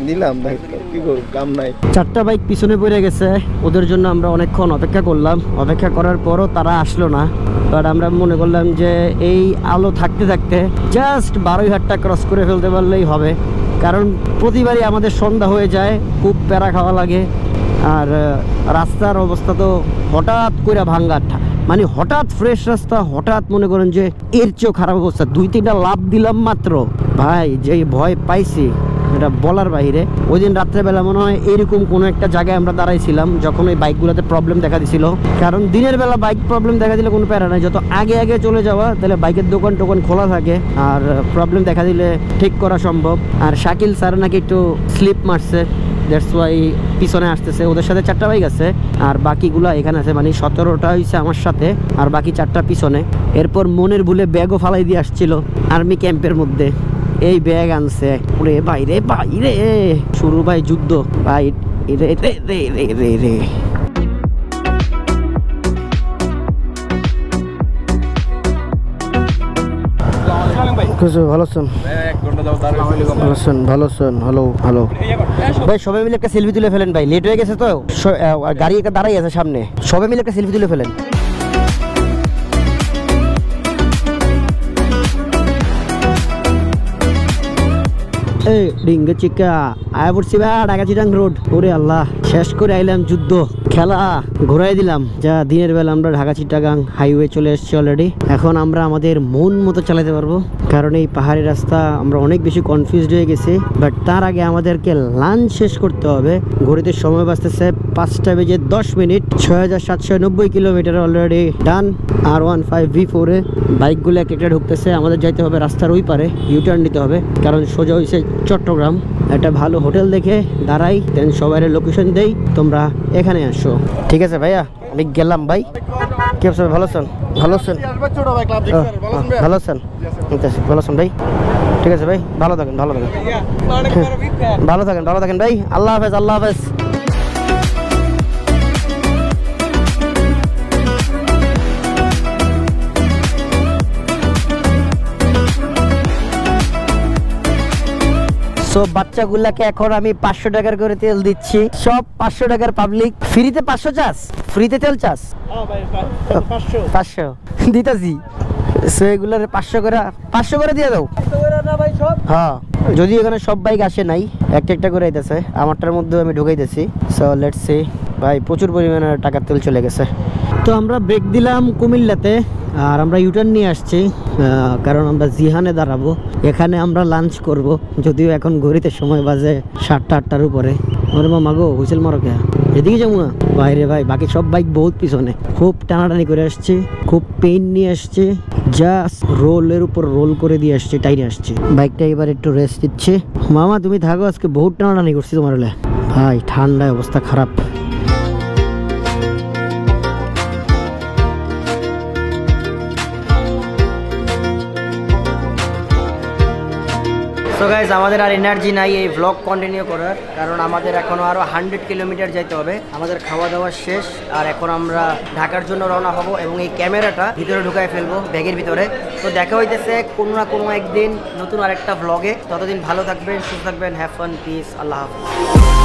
নিলাম বাইক, কি করব, কাম নাই। 4টা বাইক পিছনে পড়ে গেছে, ওদের জন্য আমরা অনেকক্ষণ অপেক্ষা করলাম। অপেক্ষা করার পরও তারা আসলো না। বাট আমরা মনে করলাম যে এই আলো থাকতে থাকতে জাস্ট 12ঘাটটা ক্রস করে ফেলতে পারলেই হবে, কারণ প্রতিবারই আমাদের সন্ধ্যা হয়ে যায়, খুব প্যারা খাওয়া লাগে। আর রাস্তার অবস্থা তো হঠাৎ করে ভাঙ্গা, মানে হঠাৎ ফ্রেশ রাস্তা, হঠাৎ মনে করেন যে এর চেয়েও খারাপ অবস্থা। 2-3টা লাভ দিলাম মাত্র, ভাই যে ভয় পাইছি এটা বলার বাইরে। ওই দিন রাত্রেবেলা মনে হয় এরকম কোনো একটা জায়গায় আমরা দাঁড়াইছিলাম যখন ওই বাইকগুলোতে প্রবলেম দেখা দিছিল। কারণ দিনের বেলা বাইক প্রবলেম দেখা দিলে কোনো প্যারা নাই, যত আগে আগে চলে যাওয়া, তাহলে বাইকের দোকান টোকান খোলা থাকে আর প্রবলেম দেখা দিলে ঠিক করা সম্ভব। আর শাকিল স্যার নাকি একটু স্লিপ মারছে, দ্যাটস ওয়াই পিছনে আসতেছে। ওদের সাথে 4টা বাইক আছে আর বাকিগুলো এখানে আছে, মানে 17টা হয়েছে আমার সাথে আর বাকি 4টা পিছনে। এরপর মনের ভুলে ব্যাগও ফালাই দিয়ে আসছিল আর্মি ক্যাম্পের মধ্যে। এই ব্যাগ আনছে ওরে বাইরে বাইরে শুরু ভাই যুদ্ধ ভাই রে রে রে রে রে রে ভালো আছেন ভালো আছেন হ্যালো হ্যালো ভাই সবাই মিলে একটা সেলফি তুলে ফেলেন ভাই লেট হয়ে গেছে তো গাড়ি একটা দাঁড়াই আছে সামনে সবাই মিলে একটা সেলফি তুলে ফেলেন এই ডিঙ্গে চিকা আয়া পড়ছি ভাই ঢাকা চিটাং রোড ওরে আল্লাহ শেষ করে আইলাম যুদ্ধ খেলা ঘুরাই দিলাম যা দিনের বেলা আমরা ঢাকা চিটাগাং হাইওয়ে চলে এসেছি অলরেডি এখন আমরা আমাদের মন মতো চালাতে পারবো কারণ এই পাহাড়ি রাস্তা আমরা অনেক বেশি কনফিউজড হয়ে গেছি বাট তার আগে আমাদেরকে লাঞ্চ শেষ করতে হবে ঘড়িতে সময় বাঁচতেছে 5:10 6790 কিলোমিটার অলরেডি ডান R15V4 এ বাইকগুলো এক একটা ঢুকতেছে আমাদের যাইতে হবে রাস্তার ওই পারে ইউটার্ন নিতে হবে কারণ সোজা হইছে চট্টগ্রাম একটা ভালো হোটেল দেখে দাঁড়াই দেন সবাই লোকেশন দেই তোমরা এখানে আসো ঠিক আছে ভাইয়া আমি গেলাম ভাই কি অবস্থা ভালো আছেন ভালো আছেন ভালো আছেন ভালো আছেন ভাই ঠিক আছে ভাই ভালো থাকেন ভালো থাকেন ভালো থাকেন ভাই আল্লাহ হাফেজ আল্লাহ হাফেজ তো বাচ্চাগুলাকে এখন আমি 500 টাকার করে তেল দিচ্ছি সব 500 টাকার পাবলিক ফ্রিতে 500 চাস ফ্রিতে তেল চাস 500 দিতাছি সো এগুলোর 500 করে দিয়ে দাও হ্যাঁ যদি এখানে সব বাইক আসে নাই একটা একটা করে আইতেছে আমারটার মধ্যে আমি ঢুকাইতেছি সো লেটস সি ভাই প্রচুর পরিমাণে টাকার তেল চলে গেছে তো আমরা ব্রেক দিলাম কুমিল্লাতে আর আমরা ইউটার্ন নিয়ে আসছি কারণ আমরা জিহানে দাঁড়াবো এখানে আমরা লাঞ্চ করব যদিও এখন ঘড়িতে সময় বাজে 7টা-8টার উপরে ওরে মা মাগো হুইসেল মারো কে এদিকে যাবো না বাইরে ভাই বাকি সব বাইক বহুত পিছনে খুব টানাটানি করে আসছে খুব পেইন নিয়ে আসছে জাস্ট রোলের উপর রোল করে দিয়ে আসছে টাইনে আসছে বাইকটা এবার একটু রেস্ট দিচ্ছে মামা তুমি থাকো আজকে বহুত টানাটানি করছি তোমার হলে ভাই ঠান্ডায় অবস্থা খারাপ সো গাইজ আমাদের আর এনার্জি নাই এই ব্লগ কন্টিনিউ করার কারণ আমাদের এখনও আরও 100 কিলোমিটার যাইতে হবে আমাদের খাওয়া দাওয়া শেষ আর এখন আমরা ঢাকার জন্য রওনা হব এবং এই ক্যামেরাটা ভিতরে ঢুকাই ফেলবো ব্যাগের ভিতরে তো দেখা হইতেছে কোনো না কোনো একদিন নতুন আরেকটা ব্লগে ততদিন ভালো থাকবেন সুস্থ থাকবেন হ্যাভ ফান পিস আল্লাহ হাফেজ